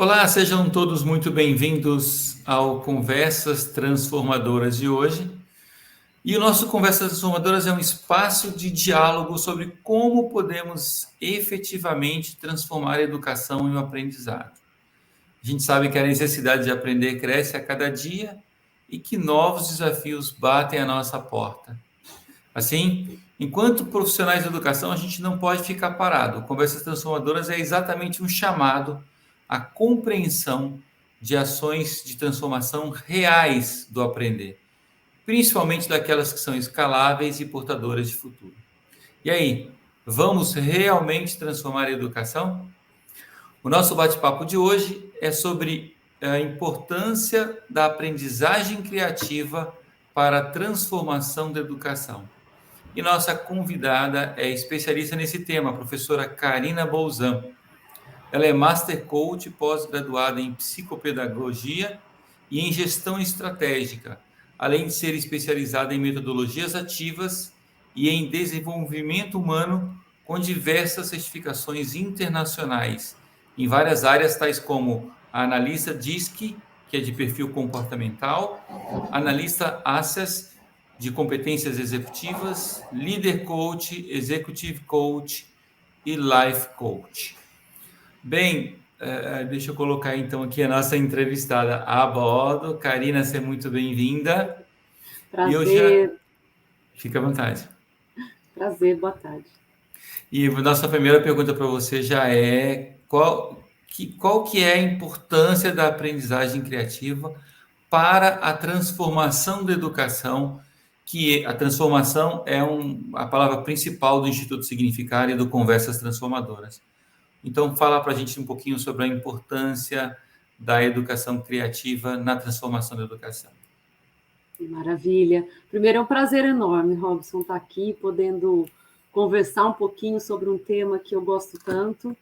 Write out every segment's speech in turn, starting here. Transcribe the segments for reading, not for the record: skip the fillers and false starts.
Olá, sejam todos muito bem-vindos ao Conversas Transformadoras de hoje. E o nosso Conversas Transformadoras é um espaço de diálogo sobre como podemos efetivamente transformar a educação em um aprendizado. A gente sabe que a necessidade de aprender cresce a cada dia e que novos desafios batem à nossa porta. Assim, enquanto profissionais de educação, a gente não pode ficar parado. Conversas Transformadoras é exatamente um chamado à compreensão de ações de transformação reais do aprender, principalmente daquelas que são escaláveis e portadoras de futuro. E aí, vamos realmente transformar a educação? O nosso bate-papo de hoje é sobre a importância da aprendizagem criativa para a transformação da educação. E nossa convidada é especialista nesse tema, a professora Karina Bolzan. Ela é Master Coach, pós-graduada em Psicopedagogia e em Gestão Estratégica, além de ser especializada em metodologias ativas e em desenvolvimento humano, com diversas certificações internacionais, em várias áreas, tais como a analista DISC, que é de perfil comportamental, analista Access, de competências executivas, Leader Coach, Executive Coach e Life Coach. Bem, deixa eu colocar então aqui a nossa entrevistada a bordo. Karina, seja muito bem-vinda. E eu já... Prazer. Fica à vontade. Prazer, boa tarde. E nossa primeira pergunta para você já é qual que é a importância da aprendizagem criativa para a transformação da educação, que a transformação é a palavra principal do Instituto Significar e do Conversas Transformadoras. Então, fala para a gente um pouquinho sobre a importância da educação criativa na transformação da educação. Maravilha. Primeiro, é um prazer enorme, Robson, estar aqui, podendo conversar um pouquinho sobre um tema que eu gosto tanto.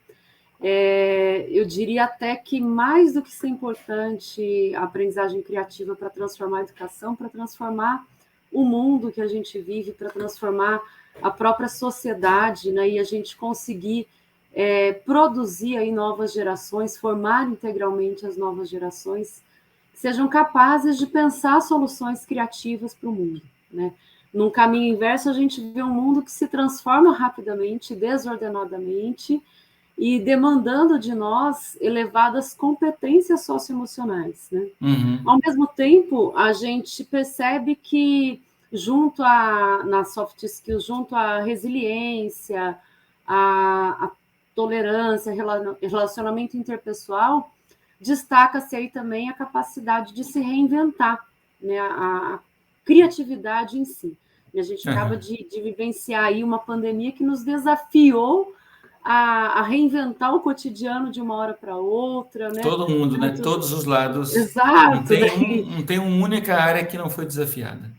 Eu diria até que mais do que ser importante a aprendizagem criativa para transformar a educação, para transformar o mundo que a gente vive, para transformar a própria sociedade, né, e a gente conseguir produzir aí novas gerações, formar integralmente as novas gerações, que sejam capazes de pensar soluções criativas para o mundo, né? Num caminho inverso, a gente vê um mundo que se transforma rapidamente, desordenadamente, e demandando de nós elevadas competências socioemocionais, né? Uhum. Ao mesmo tempo, a gente percebe que nas soft skills, junto à resiliência, à tolerância, relacionamento interpessoal, destaca-se aí também a capacidade de se reinventar, né? A criatividade em si. E a gente acaba de vivenciar aí uma pandemia que nos desafiou a reinventar o cotidiano de uma hora para outra, né? Todo mundo, né? Todos os lados. Exato, Não tem uma única área que não foi desafiada.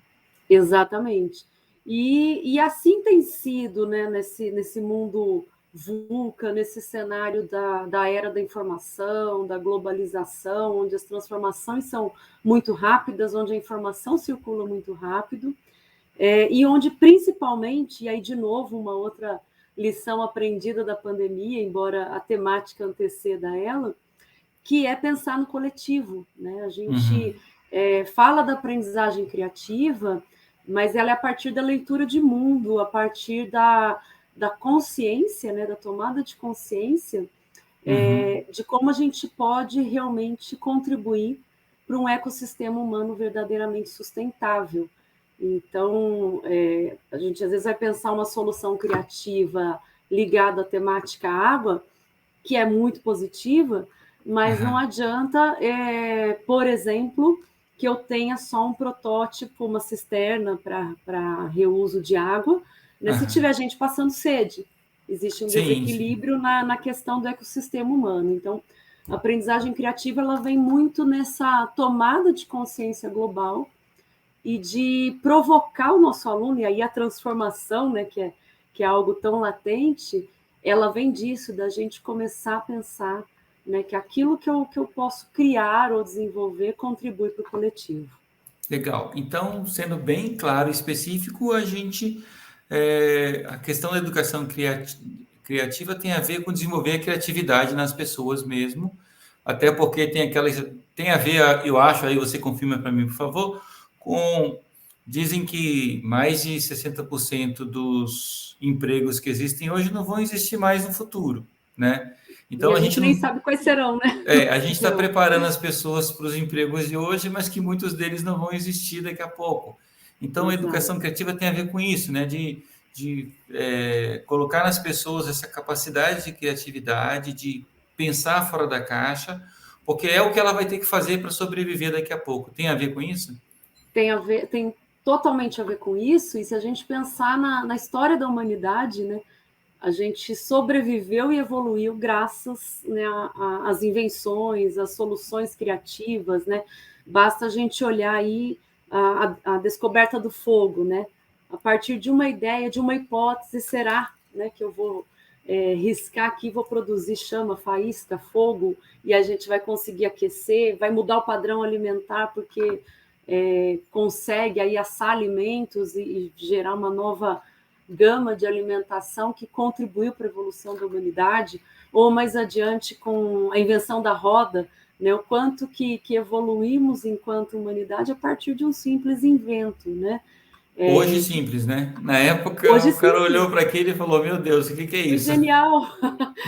Exatamente. E assim tem sido, né, nesse mundo VUCA, nesse cenário da era da informação, da globalização, onde as transformações são muito rápidas, onde a informação circula muito rápido, e onde principalmente, e aí de novo uma outra lição aprendida da pandemia, embora a temática anteceda ela, que é pensar no coletivo, né? A gente fala da aprendizagem criativa, mas ela é a partir da leitura de mundo, a partir da consciência, né, da tomada de consciência, de como a gente pode realmente contribuir para um ecossistema humano verdadeiramente sustentável. Então, a gente às vezes vai pensar uma solução criativa ligada à temática água, que é muito positiva, mas não adianta, por exemplo, que eu tenha só um protótipo, uma cisterna para reuso de água, né? Se tiver gente passando sede, existe um desequilíbrio na questão do ecossistema humano. Então, a aprendizagem criativa ela vem muito nessa tomada de consciência global e de provocar o nosso aluno, e aí a transformação, né, que é algo tão latente, ela vem disso, da gente começar a pensar, né, que aquilo que eu posso criar ou desenvolver contribui para o coletivo. Legal. Então, sendo bem claro e específico, a questão da educação criativa tem a ver com desenvolver a criatividade nas pessoas mesmo, até porque tem a ver, eu acho, aí você confirma para mim, por favor, dizem que mais de 60% dos empregos que existem hoje não vão existir mais no futuro, né? E Então a a gente gente nem não, sabe quais serão, né? a gente está preparando as pessoas para os empregos de hoje, mas que muitos deles não vão existir daqui a pouco. Então, a Exato. educação criativa tem a ver com isso, né? De colocar nas pessoas essa capacidade de criatividade, de pensar fora da caixa, porque é o que ela vai ter que fazer para sobreviver daqui a pouco. Tem a ver com isso? Tem totalmente a ver com isso, e se a gente pensar na história da humanidade, né, a gente sobreviveu e evoluiu graças, né, às invenções, às soluções criativas, né? Basta a gente olhar aí a descoberta do fogo, né? A partir de uma ideia, de uma hipótese, será, né, que eu vou riscar aqui, vou produzir chama, faísca, fogo, e a gente vai conseguir aquecer, vai mudar o padrão alimentar, porque consegue aí assar alimentos e gerar uma nova gama de alimentação que contribuiu para a evolução da humanidade, ou mais adiante com a invenção da roda, né, o quanto que evoluímos enquanto humanidade a partir de um simples invento, né? Hoje simples, né? Na época, Hoje o cara olhou simples, para aquilo e falou: Meu Deus, o que é foi isso? genial,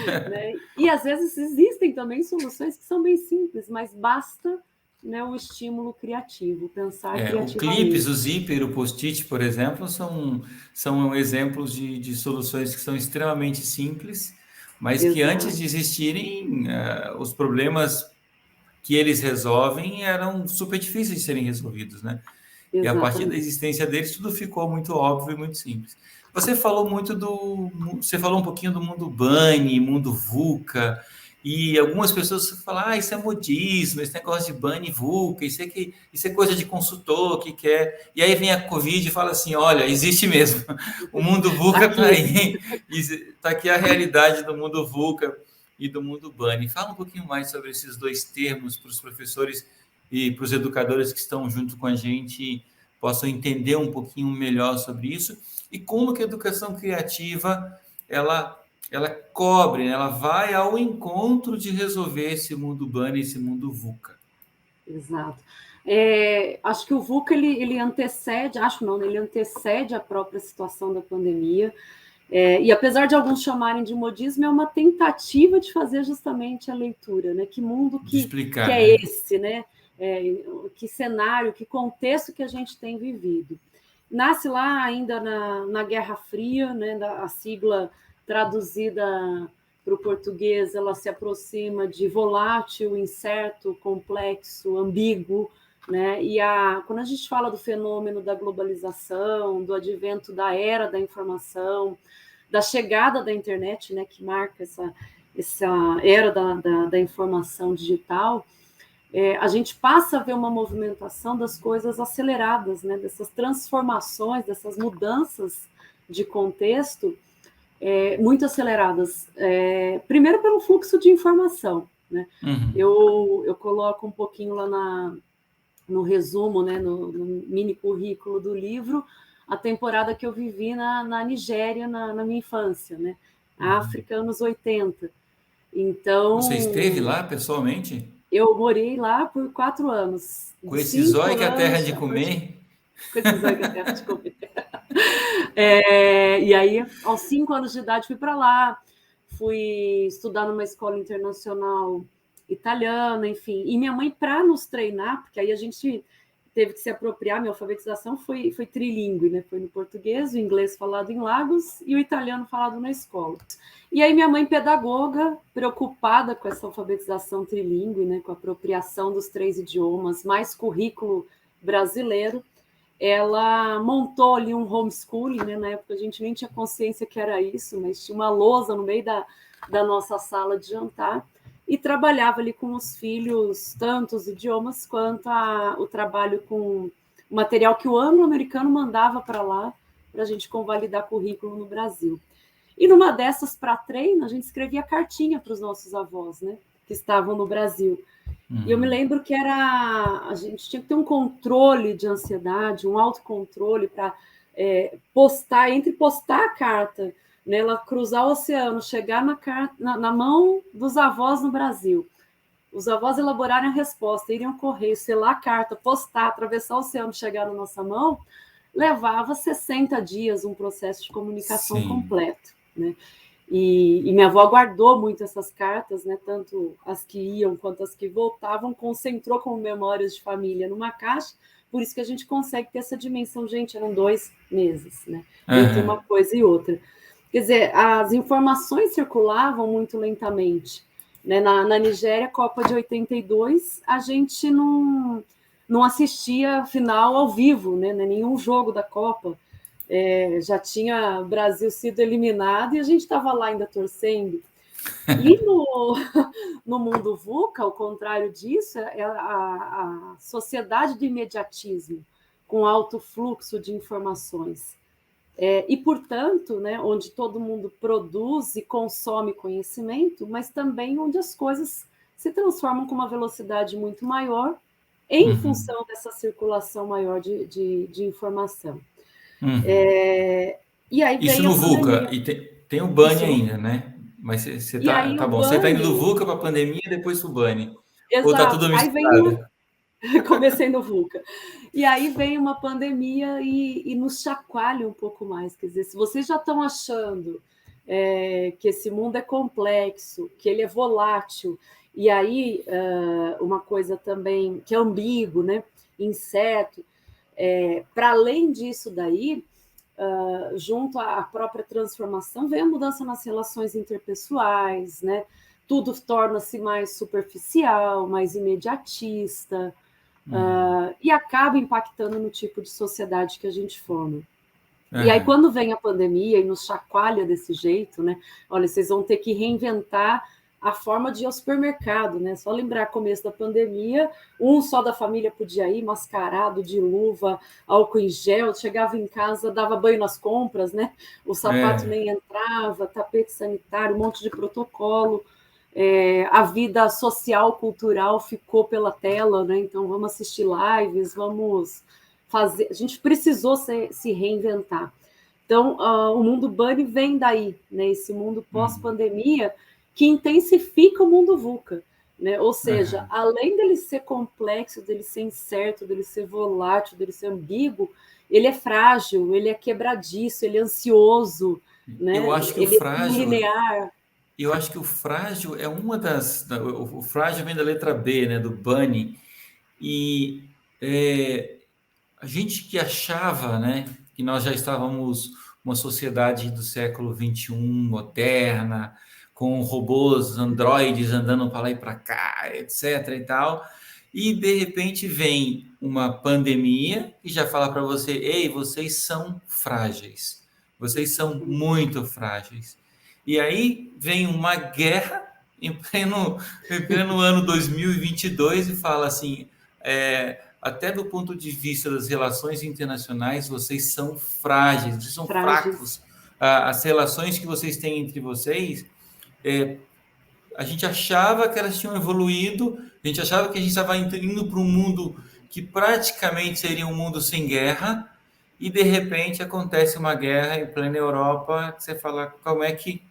né? E às vezes existem também soluções que são bem simples, mas basta, né, o estímulo criativo, pensar O clips, o criativamente. zíper, o post-it, por exemplo, são exemplos de soluções que são extremamente simples, mas que antes Exato, de existirem, os problemas que eles resolvem eram super difíceis de serem resolvidos, né? E a partir da exatamente. existência deles, tudo ficou muito óbvio e muito simples. Você falou um pouquinho do mundo Bunny, mundo VUCA, e algumas pessoas falam, isso é modismo, esse negócio de Bunny, VUCA, isso é coisa de consultor que quer. E aí vem a Covid e fala assim, olha, existe mesmo. O mundo Tá VUCA está aqui. aí, está aqui a realidade do mundo VUCA e do mundo Bunny. Fala um pouquinho mais sobre esses dois termos para os professores e para os educadores que estão junto com a gente possam entender um pouquinho melhor sobre isso e como que a educação criativa ela cobre, né? Ela vai ao encontro de resolver esse mundo Bunny, esse mundo VUCA. Exato. Acho que o VUCA ele antecede, acho não, ele antecede a própria situação da pandemia. E apesar de alguns chamarem de modismo, é uma tentativa de fazer justamente a leitura, né? Que mundo De que explicar, é né? esse, né? Que cenário, que contexto que a gente tem vivido. Nasce lá ainda na Guerra Fria, né? A sigla traduzida para o português, ela se aproxima de volátil, incerto, complexo, ambíguo, né? Quando a gente fala do fenômeno da globalização, do advento da era da informação, da chegada da internet, né, que marca essa era da informação digital, a gente passa a ver uma movimentação das coisas aceleradas, né, dessas transformações, dessas mudanças de contexto muito aceleradas. Primeiro pelo fluxo de informação, né? Uhum. Eu coloco um pouquinho lá no resumo, né, no mini currículo do livro, a temporada que eu vivi na Nigéria na minha infância, né? África, anos 80. Você esteve Então, lá pessoalmente? eu morei lá por 4 anos, Com de esse 5 zóio que é a terra anos de a partir comer? com esses olhos que a terra de comer. E aí, aos 5 anos de idade, fui para lá, fui estudar numa escola internacional italiana, enfim. E minha mãe, para nos treinar, porque aí a gente teve que se apropriar, minha alfabetização foi trilíngue, né? Foi no português, o inglês falado em Lagos e o italiano falado na escola. E aí minha mãe, pedagoga, preocupada com essa alfabetização trilíngue, né? Com a apropriação dos 3 idiomas, mais currículo brasileiro, ela montou ali um homeschooling, né? Na época a gente nem tinha consciência que era isso, mas tinha uma lousa no meio da nossa sala de jantar e trabalhava ali com os filhos, tanto os idiomas quanto o trabalho com o material que o anglo-americano mandava para lá, para a gente convalidar currículo no Brasil. E numa dessas, para treino, a gente escrevia cartinha para os nossos avós, né? Que estavam no Brasil. E eu me lembro que a gente tinha que ter um controle de ansiedade, um autocontrole para postar a carta, né, ela cruzar o oceano, chegar na mão dos avós no Brasil. os avós elaborarem a resposta, irem ao correio, selar a carta, postar, atravessar o oceano, chegar na nossa mão, levava 60 dias um processo de comunicação Sim. completo, né? E minha avó guardou muito essas cartas, né? Tanto as que iam quanto as que voltavam, concentrou como memórias de família numa caixa, por isso que a gente consegue ter essa dimensão. Gente, eram 2 meses, né? Entre uma Aham. coisa e outra. Quer dizer, as informações circulavam muito lentamente, né? Na Nigéria, Copa de 82, a gente não assistia a final ao vivo, né? Nenhum jogo da Copa. Já tinha o Brasil sido eliminado e a gente estava lá ainda torcendo. E no mundo VUCA, ao contrário disso, é a sociedade do imediatismo, com alto fluxo de informações. E, portanto, né, onde todo mundo produz e consome conhecimento, mas também onde as coisas se transformam com uma velocidade muito maior em Uhum. função dessa circulação maior de informação. Uhum. E aí Isso vem a no VUCA, pandemia. e tem o BANI Isso no... ainda, né? Mas você E aí tá o bom, você tá indo do Bunny, VUCA para a pandemia e depois pro BANI. Ou tá exato, tudo aí vem uma... misturado? Comecei no VUCA. E aí vem uma pandemia e nos chacoalha um pouco mais. Quer dizer, se vocês já estão achando que esse mundo é complexo, que ele é volátil, e aí uma coisa também que é ambíguo, né? Incerto, para além disso daí, junto à própria transformação, vem a mudança nas relações interpessoais, né? Tudo torna-se mais superficial, mais imediatista, Uhum. e acaba impactando no tipo de sociedade que a gente forma. E aí, Aham. quando vem a pandemia e nos chacoalha desse jeito, né? Olha, vocês vão ter que reinventar a forma de ir ao supermercado, né? Só lembrar começo da pandemia, um só da família podia ir, mascarado, de luva, álcool em gel, chegava em casa, dava banho nas compras, né? O sapato É. nem entrava, tapete sanitário, um monte de protocolo. A vida social, cultural ficou pela tela, né? Então vamos assistir lives, vamos fazer. A gente precisou se reinventar. Então, o mundo Bunny vem daí, né? Esse mundo Uhum. pós-pandemia que intensifica o mundo VUCA. Né? Ou seja, Aham. além dele ser complexo, dele ser incerto, dele ser volátil, dele ser ambíguo, ele é frágil, ele é quebradiço, ele é ansioso, Eu né? acho que o Ele é não frágil, linear. eu acho que o frágil é uma o frágil vem da letra B, né, do Bunny, e é, a gente que achava, né, que nós já estávamos uma sociedade do século XXI, moderna, com robôs, androides andando para lá e para cá, etc. e tal, e de repente vem uma pandemia e já fala para você: ei, vocês são frágeis, vocês são muito frágeis. E aí vem uma guerra em pleno ano 2022 e fala assim: até do ponto de vista das relações internacionais, vocês são frágeis, vocês são Frágeis. fracos. As relações que vocês têm entre vocês, é, a gente achava que elas tinham evoluído, a gente achava que a gente estava indo para um mundo que praticamente seria um mundo sem guerra, e de repente acontece uma guerra em plena Europa, que você fala, como é que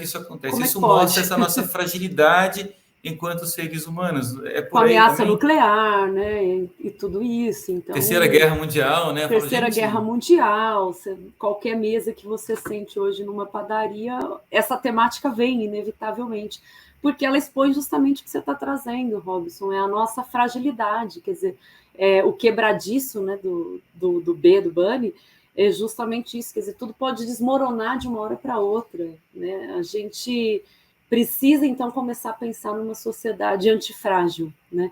isso acontece? Como é que Isso mostra pode? essa nossa fragilidade enquanto seres humanos. É Com por aí ameaça também? nuclear, né? E tudo isso. Terceira Então, Guerra Mundial, né? Eu falo, Terceira Guerra gente, Mundial, qualquer mesa que você sente hoje numa padaria, essa temática vem, inevitavelmente, porque ela expõe justamente o que você está trazendo, Robson, é a nossa fragilidade, quer dizer, o quebradiço, né, do B, do Bunny, é justamente isso, quer dizer, tudo pode desmoronar de uma hora para outra, né? A gente precisa, então, começar a pensar numa sociedade antifrágil, né?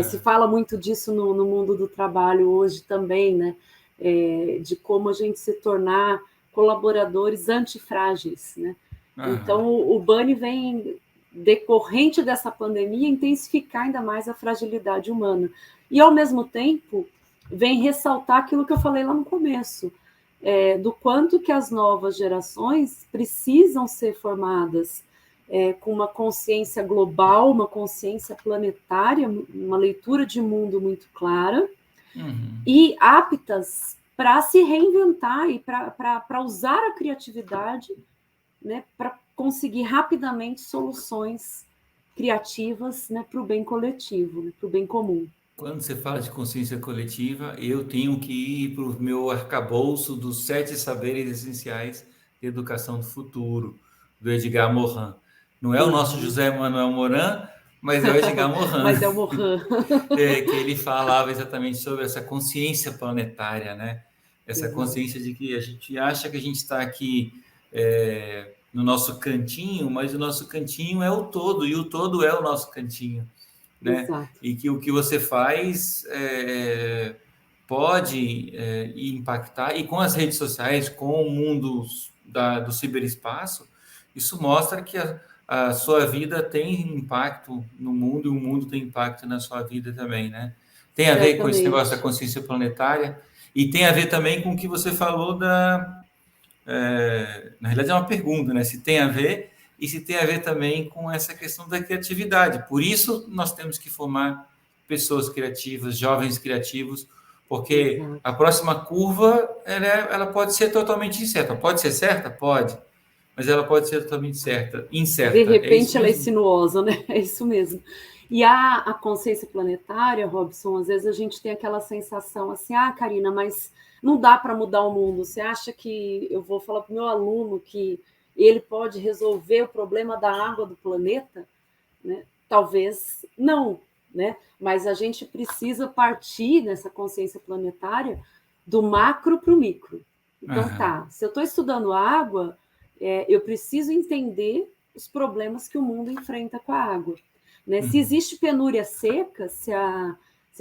Se aham, fala muito disso no mundo do trabalho hoje também, né? De como a gente se tornar colaboradores antifrágeis, né? Então, aham, o Bunny vem, decorrente dessa pandemia, intensificar ainda mais a fragilidade humana. E, ao mesmo tempo, vem ressaltar aquilo que eu falei lá no começo, do quanto que as novas gerações precisam ser formadas com uma consciência global, uma consciência planetária, uma leitura de mundo muito clara uhum, e aptas para se reinventar e para usar a criatividade, né, para conseguir rapidamente soluções criativas, né, para o bem coletivo, né, para o bem comum. Quando você fala de consciência coletiva, eu tenho que ir para o meu arcabouço dos 7 saberes essenciais de educação do futuro, do Edgar Morin. Não é o nosso Uhum. José Manuel Morin, mas é o Edgar Morin, Mas é o Morin. que ele falava exatamente sobre essa consciência planetária, né? Essa Exato. consciência de que a gente acha que a gente está aqui no nosso cantinho, mas o nosso cantinho é o todo, e o todo é o nosso cantinho, né? Exato. E que o que você faz pode impactar, e com as redes sociais, com o mundo do ciberespaço, isso mostra que a sua vida tem impacto no mundo e o mundo tem impacto na sua vida também, né? Tem a ver com esse negócio da Certamente. consciência planetária e tem a ver também com o que você falou na realidade é uma pergunta, né? Se tem a ver e se tem a ver também com essa questão da criatividade. Por isso, nós temos que formar pessoas criativas, jovens criativos, porque Exato. a próxima curva ela pode ser totalmente incerta. Pode ser certa? Pode. Mas ela pode ser totalmente De incerta. É isso repente ela é mesmo? sinuosa, né? É isso mesmo. E a consciência planetária, Robson, às vezes a gente tem aquela sensação assim, Karina, mas não dá para mudar o mundo. Você acha que eu vou falar para o meu aluno que ele pode resolver o problema da água do planeta? Né? Talvez não, né? Mas a gente precisa partir nessa consciência planetária do macro para o micro. Então, Aham. se eu estou estudando água, eu preciso entender os problemas que o mundo enfrenta com a água. Né? Se Uhum. existe penúria seca, se a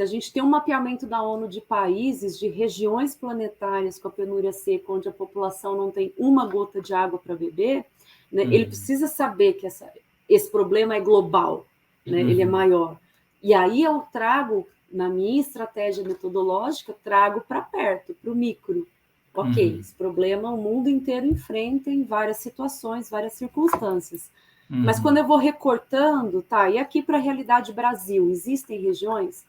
gente tem um mapeamento da ONU de países, de regiões planetárias com a penúria seca, onde a população não tem uma gota de água para beber, né, ele Uhum. precisa saber que esse problema é global, né, ele é Uhum. maior. E aí eu trago, na minha estratégia metodológica, trago para perto, para o micro. Ok, Uhum. esse problema o mundo inteiro enfrenta em várias situações, várias circunstâncias. Mas quando Uhum. eu vou recortando, e aqui para a realidade Brasil, existem regiões?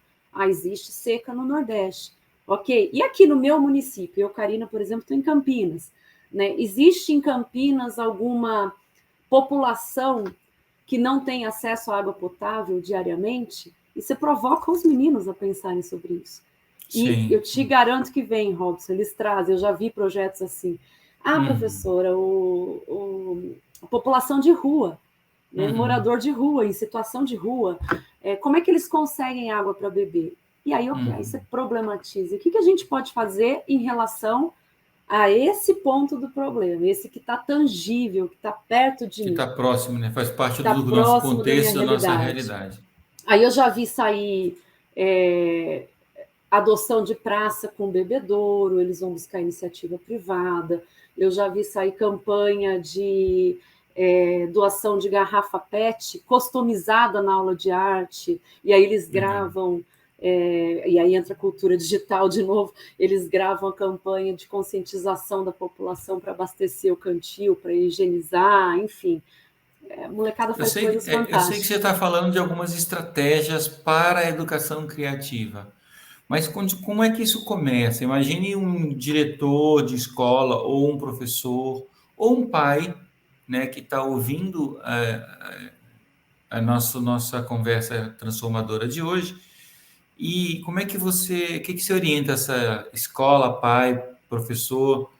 Existe seca no Nordeste. Ok, e aqui no meu município, eu, Karina, por exemplo, estou em Campinas. Né? Existe em Campinas alguma população que não tem acesso à água potável diariamente? E você provoca os meninos a pensarem sobre isso. E eu Sim. te garanto que vem, Robson, eles trazem, eu já vi projetos assim. Uhum. Professora, a população de rua, né, Uhum. morador de rua, em situação de rua, como é que eles conseguem água para beber? E aí, aí você Uhum. problematiza. O que a gente pode fazer em relação a esse ponto do problema, esse que está tangível, que está perto de Que mim, está próximo, né? Faz que parte está do nosso próximo da minha contexto, da nossa realidade. realidade. Aí eu já vi sair adoção de praça com bebedouro, eles vão buscar iniciativa privada. Eu já vi sair campanha de doação de garrafa PET customizada na aula de arte, e aí eles Legal. gravam, e aí entra a cultura digital de novo, eles gravam a campanha de conscientização da população para abastecer o cantil, para higienizar, enfim. A molecada faz coisas Eu sei que você fantásticas. está falando de algumas estratégias para a educação criativa, mas como é que isso começa? Imagine um diretor de escola, ou um professor, ou um pai, né, que está ouvindo a nossa conversa transformadora de hoje. E como é que o que você orienta essa escola, pai, professor,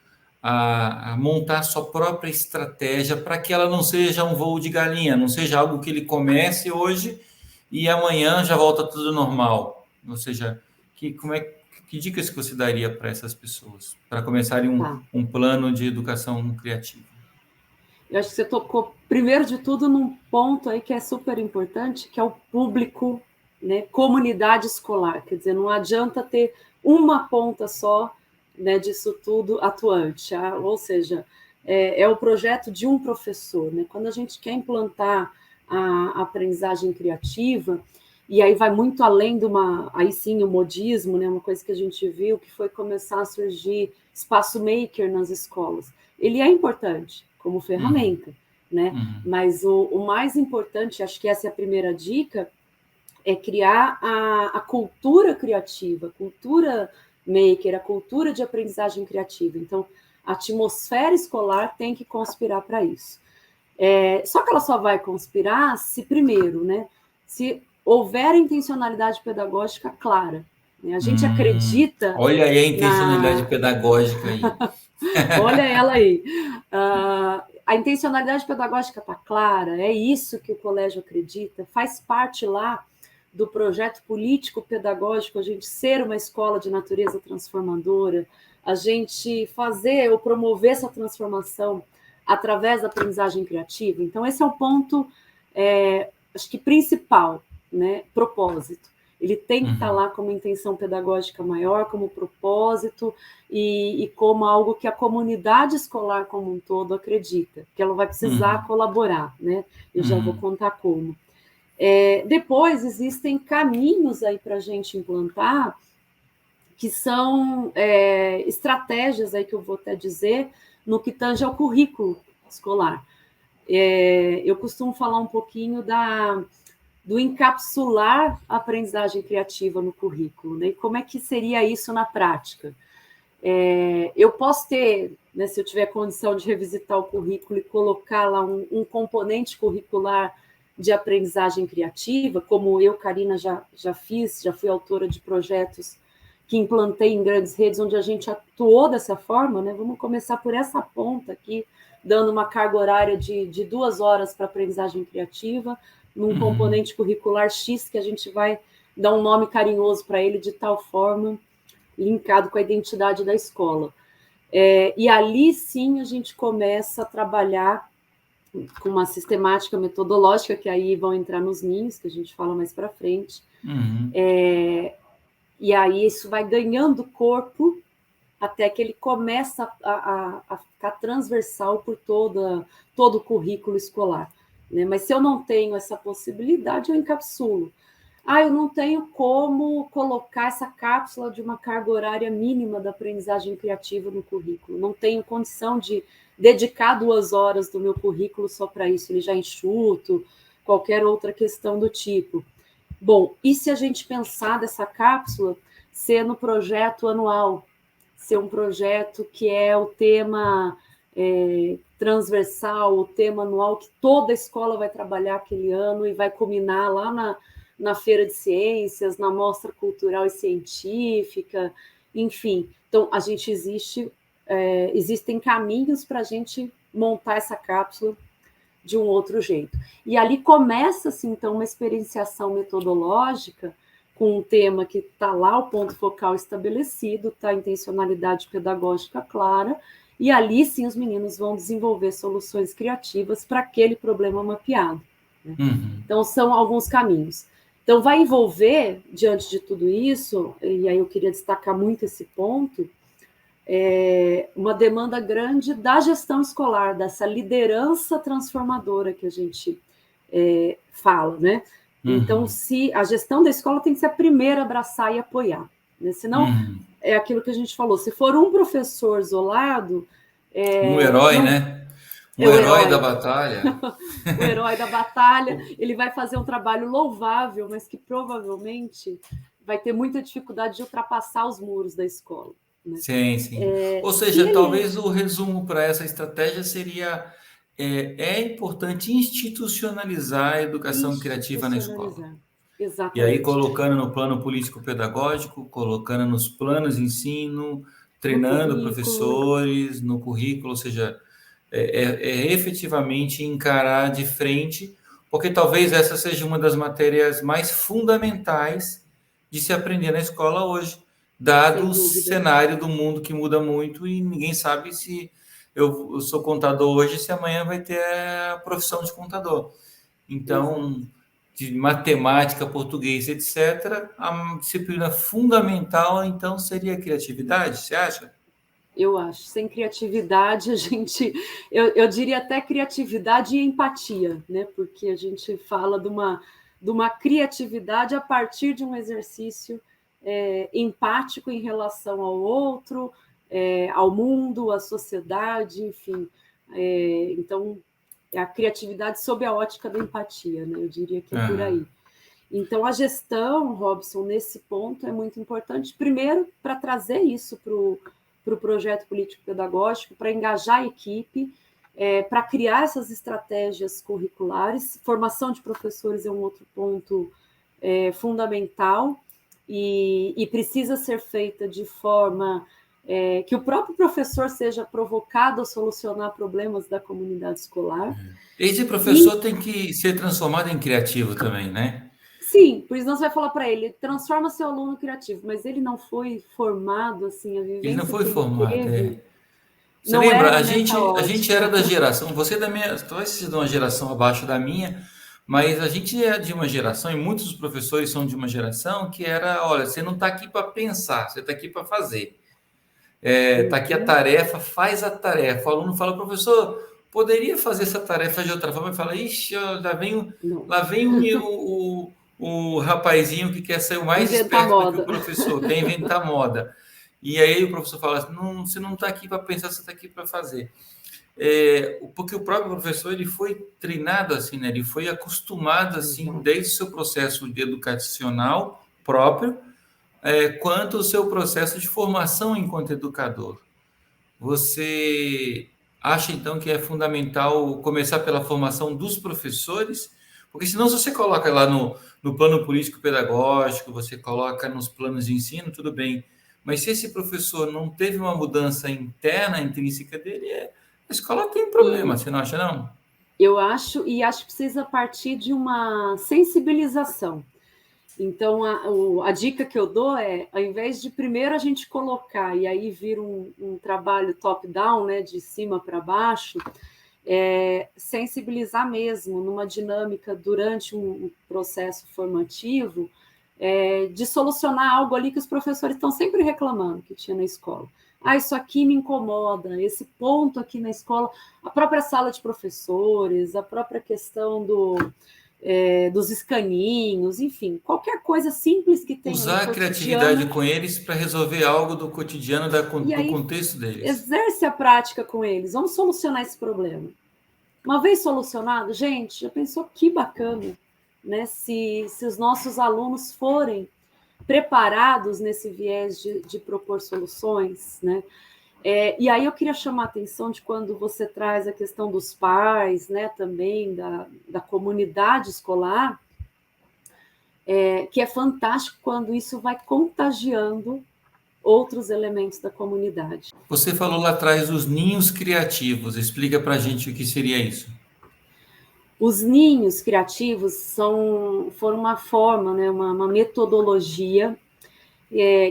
a montar sua própria estratégia para que ela não seja um voo de galinha, não seja algo que ele comece hoje e amanhã já volta tudo normal? Ou seja, que dicas que você daria para essas pessoas para começarem Tá. um plano de educação criativa? Eu acho que você tocou, primeiro de tudo, num ponto aí que é super importante, que é o público, né, comunidade escolar. Quer dizer, não adianta ter uma ponta só, né, disso tudo atuante. Ou seja, é o projeto de um professor. Né? Quando a gente quer implantar a aprendizagem criativa, e aí vai muito além aí sim, o modismo, né, uma coisa que a gente viu, que foi começar a surgir espaço maker nas escolas. Ele é importante como Uhum, ferramenta, né? uhum, Mas o mais importante, acho que essa é a primeira dica, é criar a cultura criativa, a cultura maker, a cultura de aprendizagem criativa. Então, a atmosfera escolar tem que conspirar para isso. Só que ela só vai conspirar se, primeiro, né, se houver intencionalidade pedagógica clara. Né? A gente acredita Olha aí a intencionalidade na... pedagógica aí. Olha ela aí. A intencionalidade pedagógica está clara, é isso que o colégio acredita, faz parte lá do projeto político-pedagógico, a gente ser uma escola de natureza transformadora, a gente fazer ou promover essa transformação através da aprendizagem criativa. Então, esse é o ponto, acho que principal, né? Propósito. Ele tem que estar lá como intenção pedagógica maior, como propósito e como algo que a comunidade escolar como um todo acredita, que ela vai precisar colaborar, né? Eu já vou contar como. Depois, existem caminhos aí para a gente implantar, que são estratégias aí que eu vou até dizer, no que tange ao currículo escolar. Eu costumo falar um pouquinho do encapsular a aprendizagem criativa no currículo, né? E como é que seria isso na prática? Eu posso ter, né, se eu tiver condição de revisitar o currículo e colocar lá um componente curricular de aprendizagem criativa, como eu, Karina, já fiz, já fui autora de projetos que implantei em grandes redes, onde a gente atuou dessa forma, né? Vamos começar por essa ponta aqui, dando uma carga horária de 2 horas para aprendizagem criativa, num componente curricular X, que a gente vai dar um nome carinhoso para ele, de tal forma, linkado com a identidade da escola. E ali, sim, a gente começa a trabalhar com uma sistemática metodológica, que aí vão entrar nos ninhos, que a gente fala mais para frente. E aí isso vai ganhando corpo até que ele começa a ficar transversal por todo o currículo escolar. Né? Mas se eu não tenho essa possibilidade, eu encapsulo. Eu não tenho como colocar essa cápsula de uma carga horária mínima da aprendizagem criativa no currículo. Não tenho condição de dedicar 2 horas do meu currículo só para isso, ele já enxuto, qualquer outra questão do tipo. Bom, e se a gente pensar dessa cápsula ser no projeto anual, ser um projeto que é o tema transversal, o tema anual que toda a escola vai trabalhar aquele ano e vai culminar lá na Feira de Ciências, na Mostra Cultural e Científica, enfim. Então, existem caminhos para a gente montar essa cápsula de um outro jeito. E ali começa-se, então, uma experienciação metodológica com um tema que está lá, o ponto focal estabelecido, está a intencionalidade pedagógica clara, e ali, sim, os meninos vão desenvolver soluções criativas para aquele problema mapeado. Né? Então, são alguns caminhos. Então, vai envolver, diante de tudo isso, e aí eu queria destacar muito esse ponto, uma demanda grande da gestão escolar, dessa liderança transformadora que a gente fala, né? Então, se a gestão da escola tem que ser a primeira a abraçar e apoiar, né? Senão, é aquilo que a gente falou, se for um professor isolado... um herói, não, né? Um é o herói da herói. batalha. O herói da batalha, ele vai fazer um trabalho louvável, mas que provavelmente vai ter muita dificuldade de ultrapassar os muros da escola. Né? Sim, sim. Ou seja, ele... talvez o resumo para essa estratégia seria é importante institucionalizar a educação criativa na escola. Institucionalizar, E aí exatamente. colocando no plano político-pedagógico, colocando nos planos de ensino, No treinando currículo. professores, no currículo, ou seja, efetivamente encarar de frente, porque talvez essa seja uma das matérias mais fundamentais de se aprender na escola hoje, dado Sem o dúvida. cenário do mundo que muda muito e ninguém sabe se eu sou contador hoje, se amanhã vai ter a profissão de contador. Então, Exato. de matemática, português, etc., a disciplina fundamental, então, seria a criatividade, você acha? Eu acho. Sem criatividade, a gente... Eu diria até criatividade e empatia, né? Porque a gente fala de uma criatividade a partir de um exercício empático em relação ao outro, ao mundo, à sociedade, enfim. Então, é a criatividade sob a ótica da empatia, né? Eu diria que é por aí. Então, a gestão, Robson, nesse ponto é muito importante, primeiro, para trazer isso para o projeto político-pedagógico, para engajar a equipe, para criar essas estratégias curriculares. Formação de professores é um outro ponto fundamental e precisa ser feita de forma que o próprio professor seja provocado a solucionar problemas da comunidade escolar. Esse professor tem que ser transformado em criativo também, né? Sim, por isso não você vai falar para ele, transforma seu aluno criativo, mas ele não foi formado, assim, a Ele não vivência foi que ele formado, teve Você não lembra? era A nessa gente, a gente era ótica. da geração, você é da minha, talvez seja de uma geração abaixo da minha, mas a gente é de uma geração, e muitos dos professores são de uma geração que era, olha, você não está aqui para pensar, você está aqui para fazer. Está aqui a tarefa, faz a tarefa. O aluno fala, professor, poderia fazer essa tarefa de outra forma? Ele fala, ixi, ó, lá vem o rapazinho que quer ser o mais Inventar esperto do que o moda. professor, quer inventar moda. E aí o professor fala, não, você não está aqui para pensar, você está aqui para fazer. Porque o próprio professor ele foi treinado assim, né? Ele foi acostumado assim, desde o seu processo educacional próprio, quanto o seu processo de formação enquanto educador. Você acha, então, que é fundamental começar pela formação dos professores? Porque senão, se você coloca lá no plano político-pedagógico, você coloca nos planos de ensino, tudo bem. Mas se esse professor não teve uma mudança interna, intrínseca dele, a escola tem problema, você não acha, não? Eu acho que precisa partir de uma sensibilização. Então, a dica que eu dou é, ao invés de primeiro a gente colocar e aí vir um trabalho top-down, né, de cima para baixo, sensibilizar mesmo numa dinâmica durante um processo formativo, de solucionar algo ali que os professores estão sempre reclamando que tinha na escola. Isso aqui me incomoda, esse ponto aqui na escola, a própria sala de professores, a própria questão dos escaninhos, enfim, qualquer coisa simples que tenha Usar a criatividade com eles para resolver algo do cotidiano, do aí contexto deles. exerce a prática com eles, vamos solucionar esse problema. Uma vez solucionado, gente, já pensou que bacana, né? Se os nossos alunos forem preparados nesse viés de propor soluções, né? E aí eu queria chamar a atenção de quando você traz a questão dos pais, né? Também da comunidade escolar, que é fantástico quando isso vai contagiando outros elementos da comunidade. Você falou lá atrás dos ninhos criativos. Explica para a gente o que seria isso. Os ninhos criativos foram uma forma, né, uma metodologia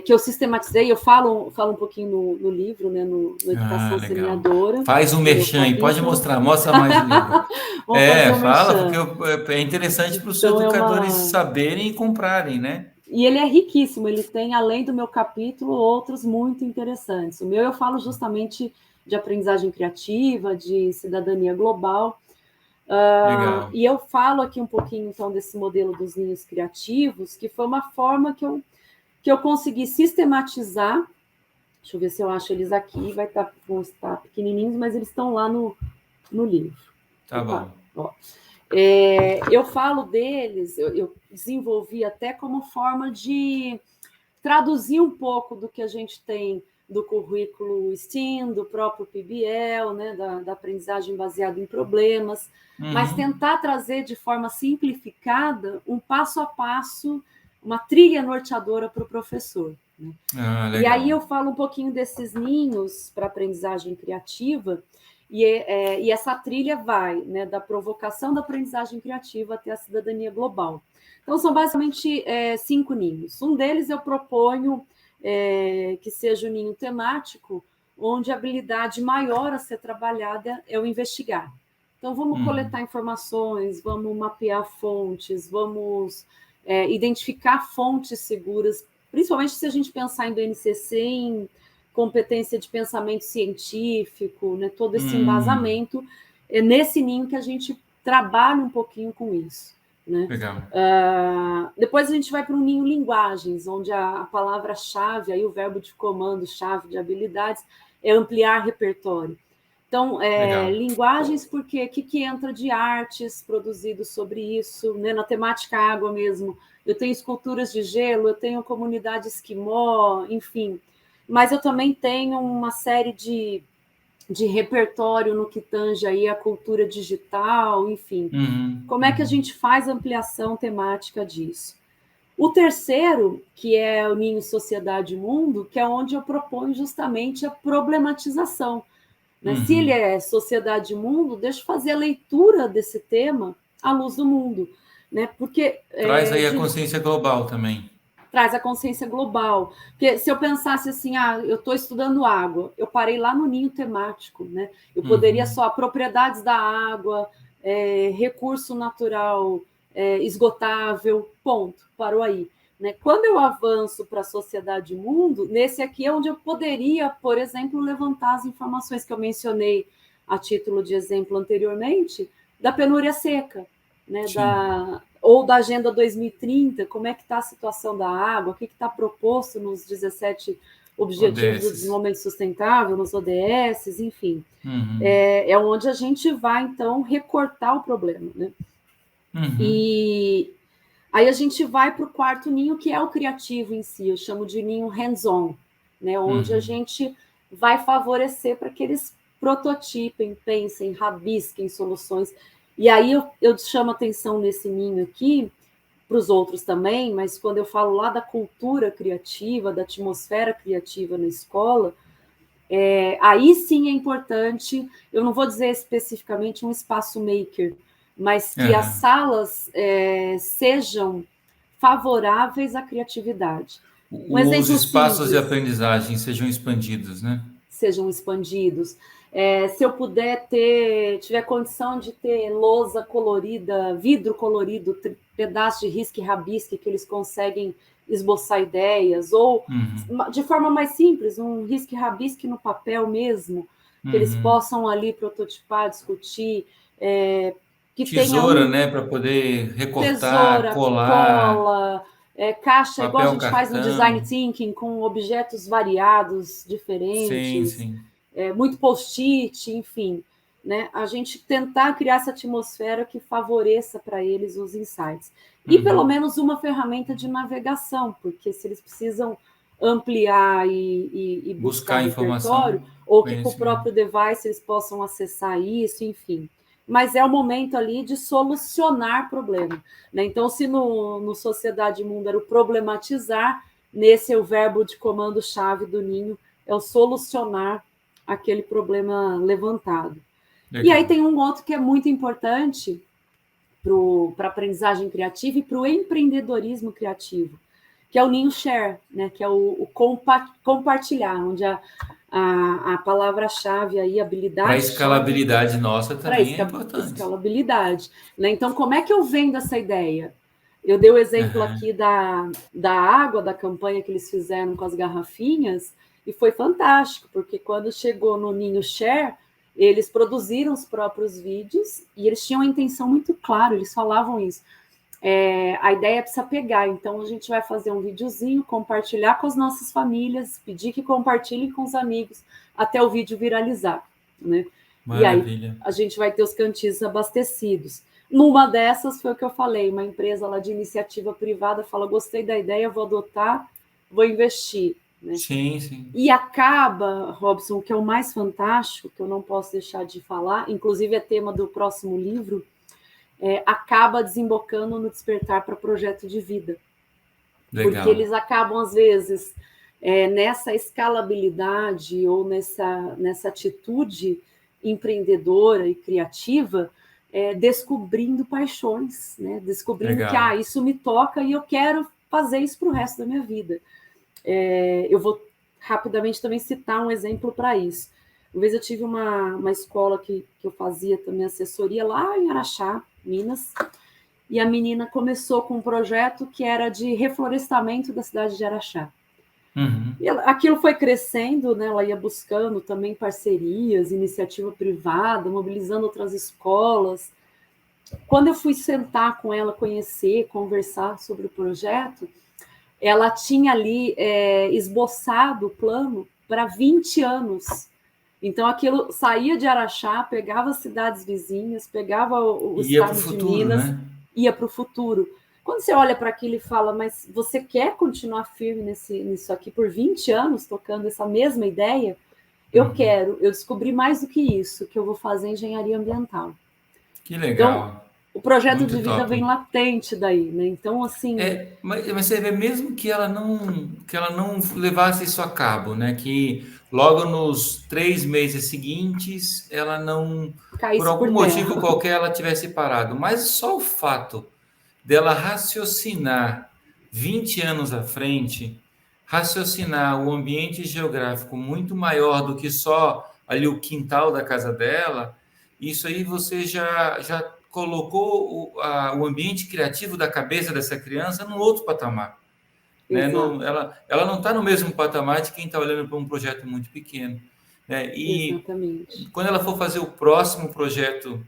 que eu sistematizei. Eu falo um pouquinho no livro, né, no Educação Legal. Semeadora. Faz um merchan e pode mostrar, mostra mais o livro. Vamos fazer um Fala, merchan. porque é interessante para os Então, educadores saberem e comprarem, né? E ele é riquíssimo, ele tem, além do meu capítulo, outros muito interessantes. O meu eu falo justamente de aprendizagem criativa, de cidadania global. Legal. E eu falo aqui um pouquinho, então, desse modelo dos ninhos criativos, que foi uma forma que eu consegui sistematizar. Deixa eu ver se eu acho eles aqui, vão estar pequenininhos, mas eles estão lá no livro. Tá bom. Ó. Eu falo deles, eu desenvolvi até como forma de traduzir um pouco do que a gente tem do currículo STEAM, do próprio PBL, né, da aprendizagem baseada em problemas, mas tentar trazer de forma simplificada um passo a passo, uma trilha norteadora para o professor. Né? E aí eu falo um pouquinho desses ninhos para aprendizagem criativa, e essa trilha vai, né, da provocação da aprendizagem criativa até a cidadania global. Então, são basicamente 5 ninhos. Um deles eu proponho que seja o ninho temático, onde a habilidade maior a ser trabalhada é o investigar. Então, vamos coletar informações, vamos mapear fontes, vamos identificar fontes seguras, principalmente se a gente pensar em BNCC, em competência de pensamento científico, né, todo esse embasamento, é nesse ninho que a gente trabalha um pouquinho com isso. Né? Legal. Depois a gente vai para um ninho linguagens, onde a palavra-chave, aí o verbo de comando, chave de habilidades, é ampliar repertório. Então, linguagens, porque o que entra de artes produzidos sobre isso, né? Na temática água mesmo, eu tenho esculturas de gelo, eu tenho comunidade esquimó, enfim, mas eu também tenho uma série de de repertório no que tange aí a cultura digital, enfim. Como é que a gente faz ampliação temática disso? O terceiro, que é o Ninho Sociedade e Mundo, que é onde eu proponho justamente a problematização. Né? Se ele é sociedade e mundo, deixa eu fazer a leitura desse tema à luz do mundo. Né? Porque Traz aí a consciência global também. Traz a consciência global. Porque se eu pensasse assim, eu estou estudando água, eu parei lá no ninho temático, né? Eu poderia só propriedades da água, recurso natural esgotável, ponto, parou aí. Né? Quando eu avanço para a sociedade e mundo, nesse aqui é onde eu poderia, por exemplo, levantar as informações que eu mencionei a título de exemplo anteriormente, da penúria seca, né? Ou da Agenda 2030, como é que está a situação da água, o que está proposto nos 17 Objetivos do Desenvolvimento Sustentável, nos ODS, enfim. É onde a gente vai, então, recortar o problema. Né? E aí a gente vai para o quarto ninho, que é o criativo em si, eu chamo de ninho hands-on, né? Onde a gente vai favorecer para que eles prototipem, pensem, rabisquem soluções. E aí eu chamo atenção nesse ninho aqui, para os outros também, mas quando eu falo lá da cultura criativa, da atmosfera criativa na escola, aí sim é importante, eu não vou dizer especificamente um espaço maker, mas que as salas sejam favoráveis à criatividade. Os espaços de aprendizagem sejam expandidos, né? Sejam expandidos. Se eu puder tiver condição de ter lousa colorida, vidro colorido, pedaço de risque e rabisque que eles conseguem esboçar ideias, ou de forma mais simples, um risque e rabisque no papel mesmo, que eles possam ali prototipar, discutir, que tesoura, né, para poder recortar, tesoura, colar, cola, caixa, papel, igual a gente cartão. faz no design thinking, com objetos variados, diferentes, sim. Muito post-it, enfim. Né? A gente tentar criar essa atmosfera que favoreça para eles os insights. E pelo menos uma ferramenta de navegação, porque se eles precisam ampliar e buscar repertório, ou que com o próprio device eles possam acessar isso, enfim. Mas é o momento ali de solucionar problema. Né? Então, se no Sociedade e Mundo era o problematizar, nesse é o verbo de comando-chave do Ninho, é o solucionar aquele problema levantado. Legal. E aí tem um outro que é muito importante para a aprendizagem criativa e para o empreendedorismo criativo, que é o Ninho Share, né? Que é o compartilhar, onde a palavra-chave aí, habilidade... Para a escalabilidade nossa também é importante. Escalabilidade. Né? Então, como é que eu vendo essa ideia? Eu dei o exemplo aqui da água, da campanha que eles fizeram com as garrafinhas, e foi fantástico, porque quando chegou no Ninho Share, eles produziram os próprios vídeos e eles tinham a intenção muito clara, eles falavam isso. A ideia é precisa pegar, então a gente vai fazer um videozinho, compartilhar com as nossas famílias, pedir que compartilhem com os amigos, até o vídeo viralizar. Né? Maravilha. E aí a gente vai ter os cantis abastecidos. Numa dessas foi o que eu falei, uma empresa lá de iniciativa privada fala, gostei da ideia, vou adotar, vou investir. Né? Sim. E acaba, Robson, que é o mais fantástico, que eu não posso deixar de falar, inclusive é tema do próximo livro, acaba desembocando no despertar para projeto de vida. Legal. Porque eles acabam, às vezes, nessa escalabilidade ou nessa atitude empreendedora e criativa, descobrindo paixões, né? Descobrindo Legal. Que isso me toca e eu quero fazer isso para o resto da minha vida. Eu vou rapidamente também citar um exemplo para isso. Uma vez eu tive uma escola que eu fazia também assessoria lá em Araxá, Minas, e a menina começou com um projeto que era de reflorestamento da cidade de Araxá. E aquilo foi crescendo, né? Ela ia buscando também parcerias, iniciativa privada, mobilizando outras escolas. Quando eu fui sentar com ela, conhecer, conversar sobre o projeto, ela tinha ali esboçado o plano para 20 anos. Então, aquilo saía de Araxá, pegava as cidades vizinhas, pegava o estado de Minas, né? Ia para o futuro. Quando você olha para aquilo e fala, mas você quer continuar firme nisso aqui por 20 anos, tocando essa mesma ideia? eu descobri mais do que isso, que eu vou fazer engenharia ambiental. Que legal. Então, o projeto Muito de vida top. vem latente daí, né? Então, assim... Mas você vê mesmo que ela não levasse isso a cabo, né? Que logo nos 3 meses seguintes ela não, por caísse algum por motivo terra. qualquer, ela tivesse parado. Mas só o fato dela raciocinar 20 anos à frente, raciocinar o ambiente geográfico muito maior do que só ali o quintal da casa dela, isso aí você já colocou o ambiente criativo da cabeça dessa criança num outro patamar. Né? Exato, Ela não está no mesmo patamar de quem está olhando para um projeto muito pequeno. Né? E exatamente. quando ela for fazer o próximo projeto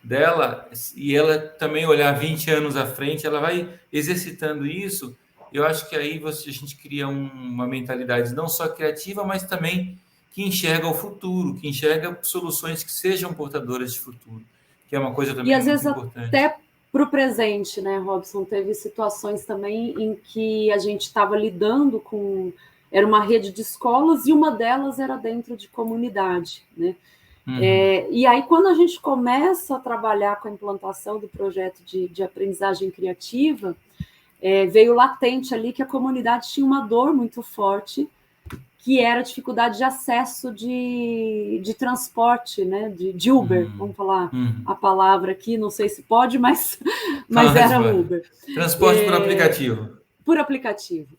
dela, e ela também olhar 20 anos à frente, ela vai exercitando isso. Eu acho que aí a gente cria uma mentalidade não só criativa, mas também que enxerga o futuro, que enxerga soluções que sejam portadoras de futuro, que é uma coisa E também às muito vezes importante. até para o presente, né, Robson? Teve situações também em que a gente estava lidando com... Era uma rede de escolas e uma delas era dentro de comunidade, né? Uhum. E aí, quando a gente começa a trabalhar com a implantação do projeto de aprendizagem criativa, veio latente ali que a comunidade tinha uma dor muito forte, que era a dificuldade de acesso de transporte, né? De Uber, vamos falar Uhum. a palavra aqui, não sei se pode, mas Mas, era vai. Uber, Transporte por aplicativo. por aplicativo.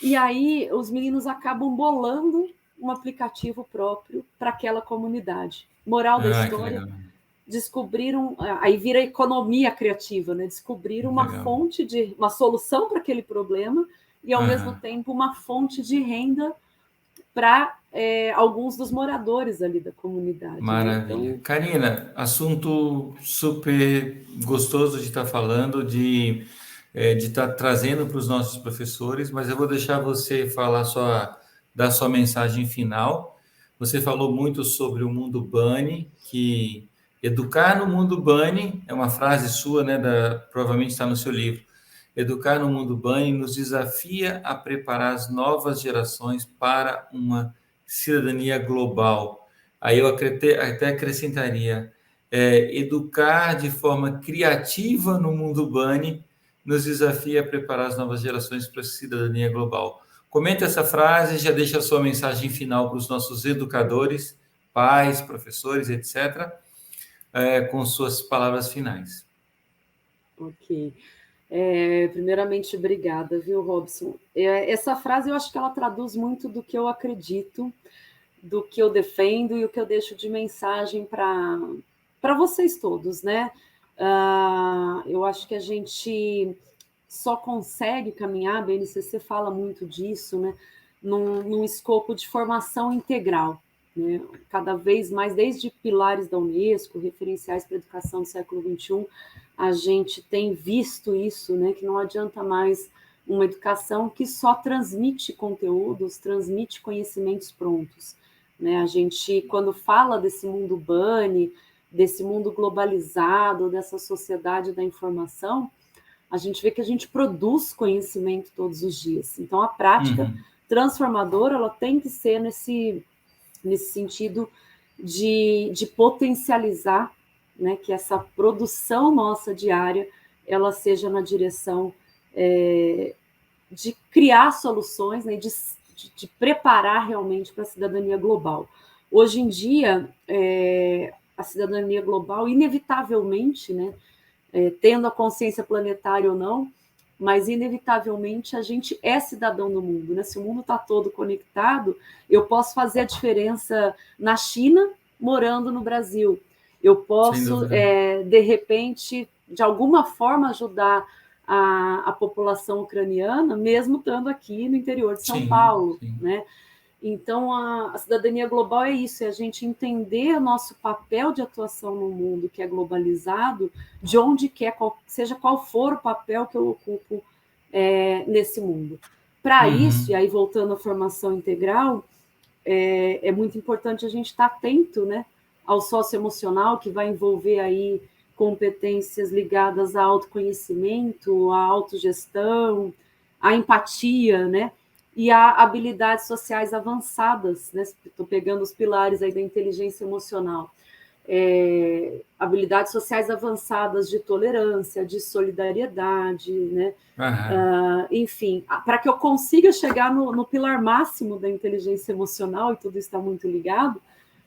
E aí os meninos acabam bolando um aplicativo próprio para aquela comunidade. Moral da Ah, que história, legal. descobriram, aí vira economia criativa, né? Descobriram uma Legal. fonte uma solução para aquele problema e, ao mesmo Aham. tempo, uma fonte de renda para alguns dos moradores ali da comunidade, né? Maravilha. Então, Karina, assunto super gostoso de estar falando, de estar trazendo para os nossos professores, mas eu vou deixar você falar dar sua mensagem final. Você falou muito sobre o mundo Bunny, que educar no mundo Bunny é uma frase sua, né, provavelmente está no seu livro. Educar no mundo Bunny nos desafia a preparar as novas gerações para uma cidadania global. Aí eu até acrescentaria, educar de forma criativa no mundo Bunny nos desafia a preparar as novas gerações para a cidadania global. Comenta essa frase, já deixa a sua mensagem final para os nossos educadores, pais, professores, etc., com suas palavras finais. ok. Primeiramente, obrigada, viu, Robson? Essa frase eu acho que ela traduz muito do que eu acredito, do que eu defendo e o que eu deixo de mensagem para vocês todos, né? Eu acho que a gente só consegue caminhar, a BNCC fala muito disso, né? Num escopo de formação integral, né? Cada vez mais, desde pilares da Unesco, referenciais para a educação do século XXI, a gente tem visto isso, né? Que não adianta mais uma educação que só transmite conteúdos, transmite conhecimentos prontos. Né? A gente, quando fala desse mundo bunny, desse mundo globalizado, dessa sociedade da informação, a gente vê que a gente produz conhecimento todos os dias. Então, a prática Uhum. transformadora ela tem que ser nesse sentido de potencializar, né, que essa produção nossa diária ela seja na direção de criar soluções, né, de preparar realmente para a cidadania global. Hoje em dia, a cidadania global, inevitavelmente, né, tendo a consciência planetária ou não, mas inevitavelmente a gente é cidadão do mundo. Né? Se o mundo está todo conectado, eu posso fazer a diferença na China, morando no Brasil. Eu Sem posso, dúvida. de repente, de alguma forma, ajudar a população ucraniana, mesmo estando aqui no interior de São Sim, Paulo. sim. Né? Então, a cidadania global é isso, é a gente entender o nosso papel de atuação no mundo que é globalizado, de onde quer, seja qual for o papel que eu ocupo nesse mundo. Para isso, e Uhum. aí voltando à formação integral, é muito importante a gente estar atento, né, ao socioemocional, que vai envolver aí competências ligadas ao autoconhecimento, à autogestão, à empatia, né? e a habilidades sociais avançadas, né? Estou pegando os pilares aí da inteligência emocional. Habilidades sociais avançadas de tolerância, de solidariedade, né? Enfim, para que eu consiga chegar no pilar máximo da inteligência emocional, e tudo está muito ligado,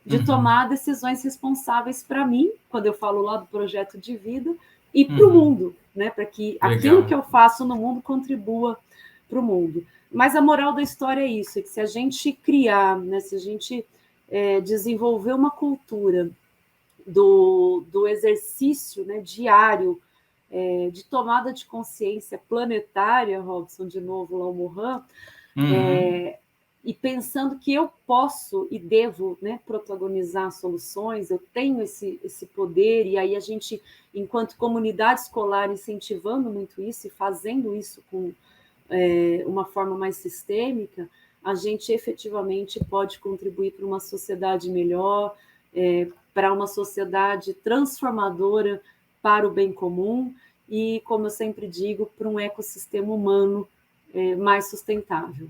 de tomar decisões responsáveis para mim, quando eu falo lá do projeto de vida, e para o mundo, né? Para que aquilo que eu faço no mundo contribua para o mundo. Mas a moral da história é isso, é que se a gente criar, né, se a gente desenvolver uma cultura do exercício, né, diário, de tomada de consciência planetária, Robson, de novo lá o Mohan, e pensando que eu posso e devo, né, protagonizar soluções, eu tenho esse poder, e aí a gente, enquanto comunidade escolar, incentivando muito isso e fazendo isso com uma forma mais sistêmica, a gente efetivamente pode contribuir para uma sociedade melhor, para uma sociedade transformadora para o bem comum e, como eu sempre digo, para um ecossistema humano mais sustentável.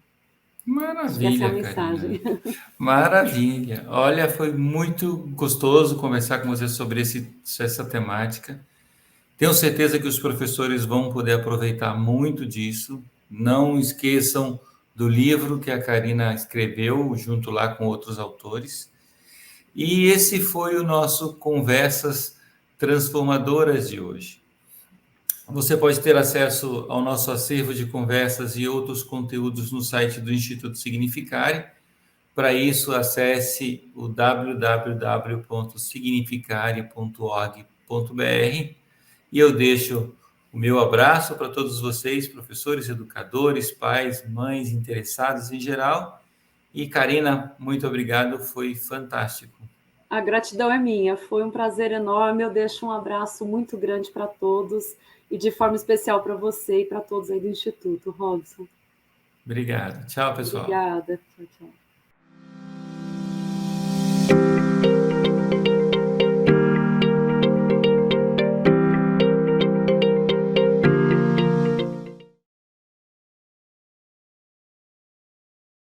Maravilha, essa é a mensagem. Karina. Maravilha. Olha, foi muito gostoso conversar com você sobre essa temática. Tenho certeza que os professores vão poder aproveitar muito disso. Não esqueçam do livro que a Karina escreveu, junto lá com outros autores. E esse foi o nosso Conversas Transformadoras de hoje. Você pode ter acesso ao nosso acervo de conversas e outros conteúdos no site do Instituto Significare. Para isso, acesse o www.significare.org.br e eu deixo o meu abraço para todos vocês, professores, educadores, pais, mães, interessados em geral. E, Karina, muito obrigado, foi fantástico. A gratidão é minha, foi um prazer enorme. Eu deixo um abraço muito grande para todos e de forma especial para você e para todos aí do Instituto, Robson. Obrigado. Tchau, pessoal. Obrigada. Tchau, tchau.